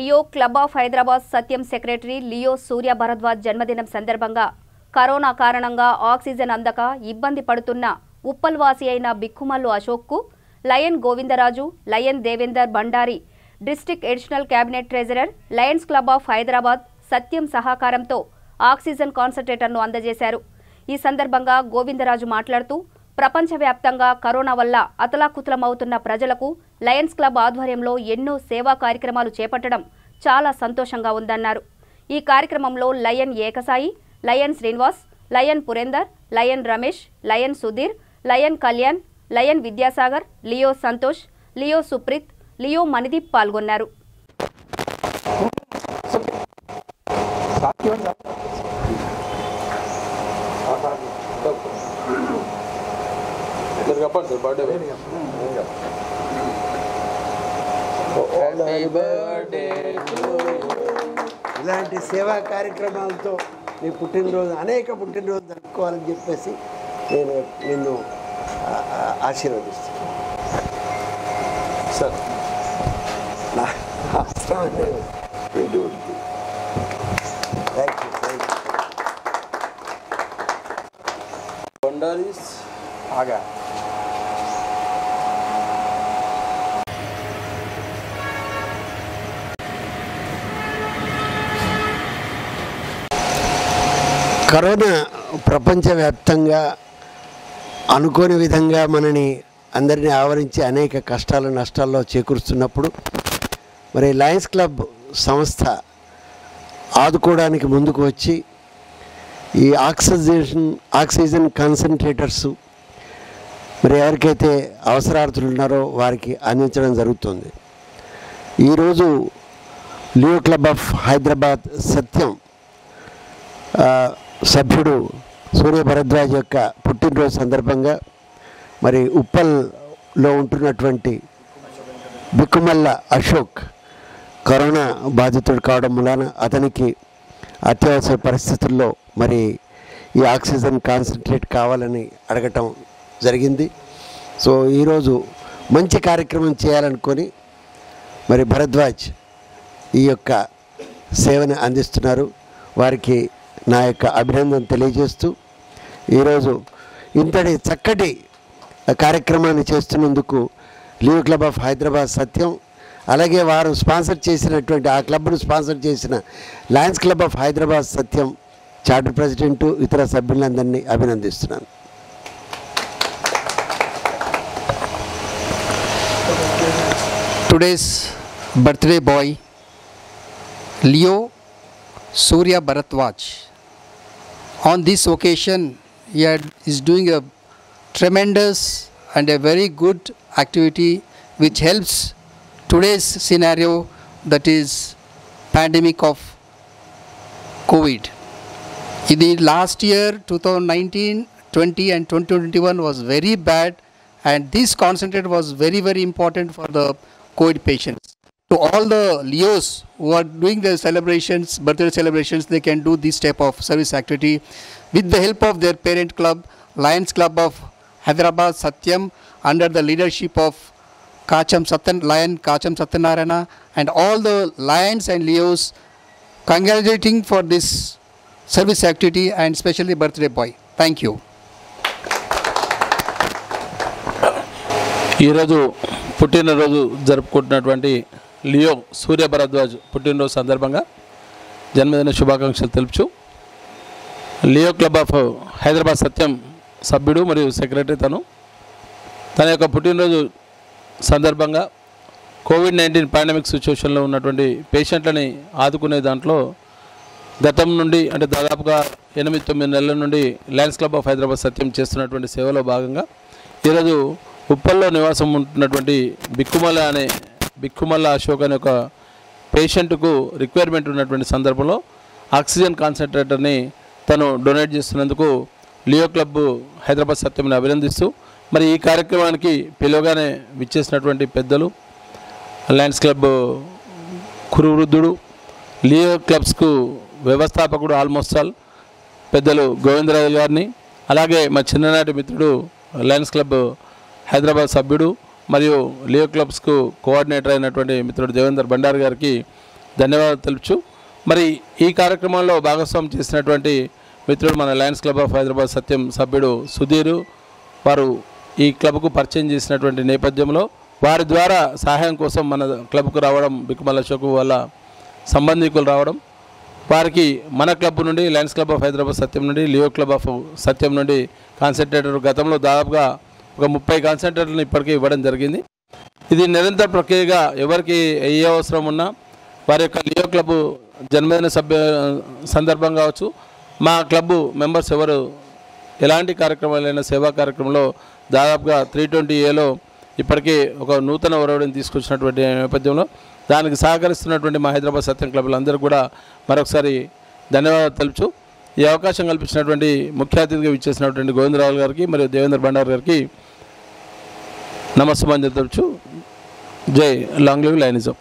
Leo club of Hyderabad Satyam secretary Leo Surya Bharadwaj జన్మదినం సందర్భంగా corona కారణంగా ఆక్సిజన్ అందక ఇబ్బంది పడుతున్న ఉప్పల్వాసి అయిన బిక్కుమల్లు అశోక్కు lion Govindaraju, lion Devender Bhandari, district additional cabinet treasurer, lions club of Hyderabad Satyam సహకారంతో ఆక్సిజన్ కాన్సంట్రేటర్ను అందజేశారు. ఈ సందర్భంగా గోవిందరాజు మాట్లాడుతూ ప్రపంచవ్యాప్తంగా కరోనా వల్ల అతలాకుతలమవుతున్న ప్రజలకు లయన్స్ క్లబ్ ఆధ్వర్యంలో ఎన్నో సేవా కార్యక్రమాలు చేపట్టడం చాలా సంతోషంగా ఉందన్నారు. ఈ కార్యక్రమంలో lion Ekasai, lion Srinivas, lion Purender, lion Ramesh, lion Sudheer, lion Kalyan, lion Vidyasagar, Leo Santosh, Leo Supreeth, Leo Manideep పాల్గొన్నారు. ఇలాంటి సేవా కార్యక్రమాలతో నీ పుట్టినరోజు అనేక పుట్టినరోజు జరుపుకోవాలని చెప్పేసి నేను నిన్ను ఆశీర్వదిస్తాను సార్. నా అవసరం లేదు. Thank you. ఆగా కరోనా ప్రపంచవ్యాప్తంగా అనుకోని విధంగా మనని అందరినీ ఆవరించి అనేక కష్టాలు నష్టాల్లో చేకూరుస్తున్నప్పుడు మరి లయన్స్ క్లబ్ సంస్థ ఆదుకోవడానికి ముందుకు వచ్చి ఈ ఆక్సిజన్ కాన్సంట్రేటర్స్ మరి ఎవరికైతే అవసరార్థులు ఉన్నారో వారికి అందించడం జరుగుతుంది. ఈరోజు లియో క్లబ్ ఆఫ్ హైదరాబాద్ సత్యం సభ్యుడు సూర్య భరద్వాజ్ యొక్క పుట్టినరోజు సందర్భంగా మరి ఉప్పల్లో ఉంటున్నటువంటి బిక్కుమల్ల అశోక్ కరోనా బాధితుడు కావడం మూలాన అతనికి అత్యవసర పరిస్థితుల్లో మరి ఈ ఆక్సిజన్ కాన్సంట్రేట్ కావాలని అడగటం జరిగింది. సో ఈరోజు మంచి కార్యక్రమం చేయాలనుకొని మరి భరద్వాజ్ ఈ యొక్క సేవను అందిస్తున్నారు. వారికి నా యొక్క అభినందన తెలియజేస్తూ ఈరోజు ఇంతటి చక్కటి కార్యక్రమాన్ని చేస్తున్నందుకు లియో క్లబ్ ఆఫ్ హైదరాబాద్ సత్యం, అలాగే వారు స్పాన్సర్ చేసినటువంటి ఆ క్లబ్ను స్పాన్సర్ చేసిన Lions club of Hyderabad Satyam charter president ఇతర సభ్యులందరినీ అభినందిస్తున్నాను. Today's birthday boy Leo Surya Bharadwaj. On this occasion, he is doing a tremendous and a very good activity which helps today's scenario, that is pandemic of COVID. In the last year 2019, 20 and 2021 was very bad, and this concentrate was very important for the COVID patients. To all the Leos who are doing their celebrations, birthday celebrations, they can do this type of service activity with the help of their parent club, Lions Club of Hyderabad Satyam, under the leadership of Lion Kacham Satyanarayana, and all the Lions and Leos congratulating for this service activity, and especially birthday boy. Thank you. ఈరోజు పుట్టినరోజు జరుపుకుంటున్నటువంటి Leo Surya Bharadwaj పుట్టినరోజు సందర్భంగా జన్మదిన శుభాకాంక్షలు తెలుపుచు Leo club of Hyderabad సత్యం సభ్యుడు మరియు secretary తన యొక్క పుట్టినరోజు సందర్భంగా కోవిడ్-19 పాండమిక్ సిచ్యువేషన్లో ఉన్నటువంటి పేషెంట్లని ఆదుకునే దాంట్లో గతం నుండి అంటే దాదాపుగా 8-9 నెలల నుండి లయన్స్ క్లబ్ ఆఫ్ హైదరాబాద్ సత్యం చేస్తున్నటువంటి సేవలో భాగంగా ఈరోజు ఉప్పల్లో నివాసం ఉంటున్నటువంటి బిక్కుమల్ల అశోక్ అనే ఒక పేషెంట్కు రిక్వైర్మెంట్ ఉన్నటువంటి సందర్భంలో ఆక్సిజన్ కాన్సంట్రేటర్ని తను డొనేట్ చేస్తున్నందుకు లియో క్లబ్ హైదరాబాద్ సత్యంని అభినందిస్తూ మరి ఈ కార్యక్రమానికి పిలువగానే విచ్చేసినటువంటి పెద్దలు లయన్స్ క్లబ్ కురువృద్ధుడు, లియో క్లబ్స్కు వ్యవస్థాపకుడు ఆల్మోస్ట్ ఆల్ పెద్దలు గోవిందరాజు గారిని, అలాగే మా చిన్ననాటి మిత్రుడు లయన్స్ క్లబ్ హైదరాబాద్ సభ్యుడు మరియు లియో క్లబ్స్కు కోఆర్డినేటర్ అయినటువంటి మిత్రుడు దేవేందర్ భండారి గారికి ధన్యవాదాలు తెలుపుచు మరి ఈ కార్యక్రమంలో భాగస్వామ్యం చేసినటువంటి మిత్రుడు మన లయన్స్ క్లబ్ ఆఫ్ హైదరాబాద్ సత్యం సభ్యుడు సుధీరు వారు ఈ క్లబ్కు పరిచయం చేసినటువంటి నేపథ్యంలో వారి ద్వారా సహాయం కోసం మన క్లబ్కు రావడం బిక్కుమల్ల అశోక్ వాళ్ళ సంబంధికులు రావడం వారికి మన క్లబ్ నుండి లయన్స్ క్లబ్ ఆఫ్ హైదరాబాద్ సత్యం నుండి లియో క్లబ్ ఆఫ్ సత్యం నుండి కాన్సన్ట్రేటర్ గతంలో దాదాపుగా ఒక 30 కాన్సన్ట్రేటర్లను ఇప్పటికీ ఇవ్వడం జరిగింది. ఇది నిరంతర ప్రక్రియగా ఎవరికి ఏ అవసరం ఉన్నా వారి యొక్క లియో క్లబ్ జన్మదిన సందర్భం కావచ్చు, మా క్లబ్ మెంబర్స్ ఎవరు ఎలాంటి కార్యక్రమాలైనా సేవా కార్యక్రమంలో దాదాపుగా 320Aలో ఇప్పటికీ ఒక నూతన ఒరవడిని తీసుకొచ్చినటువంటి నేపథ్యంలో దానికి సహకరిస్తున్నటువంటి మా హైదరాబాద్ సత్యం క్లబ్లందరూ కూడా మరొకసారి ధన్యవాదాలు తెలుపుచు ఈ అవకాశం కల్పించినటువంటి ముఖ్య అతిథిగా ఇచ్చేసినటువంటి గోవిందరావు గారికి మరియు దేవేంద్ర బండారు గారికి నమస్కారం తెలుపుచు జై లాంగ్ లివ్ లయనిజం.